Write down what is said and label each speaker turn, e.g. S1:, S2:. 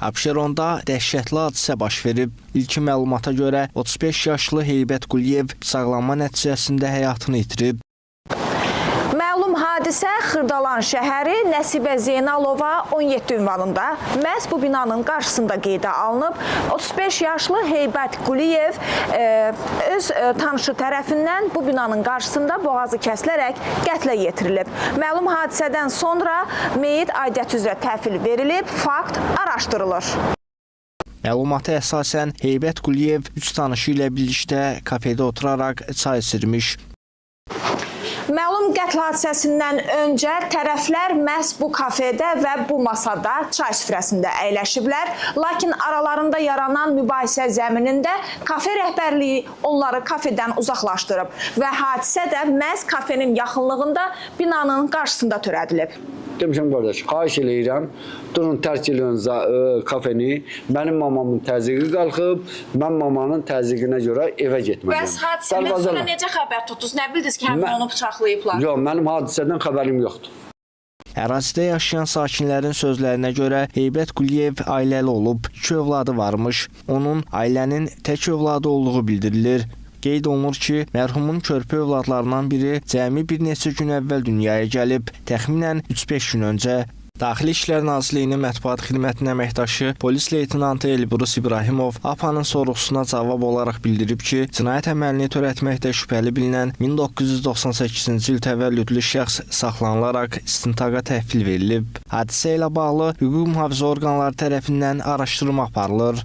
S1: Abşeronda dəhşətli hadisə baş verib. İlkin məlumata görə 35 yaşlı Heybət Quliyev sağlanma nəticəsində həyatını itirib.
S2: Məlum hadisə Xırdalan şəhəri Nəsibə Zeynalova 17 ünvanında məhz bu binanın qarşısında qeydə alınıb. 35 yaşlı Heybət Quliyev öz tanışı tərəfindən bu binanın qarşısında boğazı kəsilərək qətlə yetirilib. Məlum hadisədən sonra meyit aidiyyət üzrə təhvil verilib, fakt araşdırılır.
S1: Məlumata əsasən Heybət Quliyev 3 tanışı ilə birlikdə kafedə oturaraq çay içirmiş.
S2: Məlum qətl hadisəsindən öncə tərəflər məhz bu kafedə və bu masada çay süfrəsində əyləşiblər. Lakin aralarında yaranan mübahisə zəminində kafe rəhbərliyi onları kafedən uzaqlaşdırıb və hadisə də məhz kafenin yaxınlığında binanın qarşısında törədilib.
S3: Demişəm, qardaş, xahiş eləyirəm, durun tərk edin kafeni. Mənim mamamın təzyiqi qalxıb, mən mamanın təzyiqinə görə evə getməliyəm.
S2: Bəs hadisədən sonra necə xəbər tutdunuz? Nə bildiniz ki, həmin onu bıçaqlayıblar?
S3: Yox, mənim hadisədən xəbərim yoxdur.
S1: Ərazidə yaşayan sakinlərin sözlərinə görə Heybət Quliyev ailəli olub, 2 övladı varmış. Onun ailənin tək övladı olduğu bildirilir. Qeyd olunur ki, mərhumun körpə övladlarından biri cəmi bir neçə gün əvvəl dünyaya gəlib, təxminən 3-5 gün öncə. Daxili İşlər Nazirliyinin mətbuat xidmətinin əməkdaşı polis leytenantı Elbrus İbrahimov APA'nın sorğusuna cavab olaraq bildirib ki, cinayət əməlini törətməkdə şübhəli bilinən 1998-ci il təvəllüdlü şəxs saxlanılaraq istintaqa təhvil verilib. Hadisə ilə bağlı hüquq mühafizə orqanları tərəfindən araşdırma aparılır.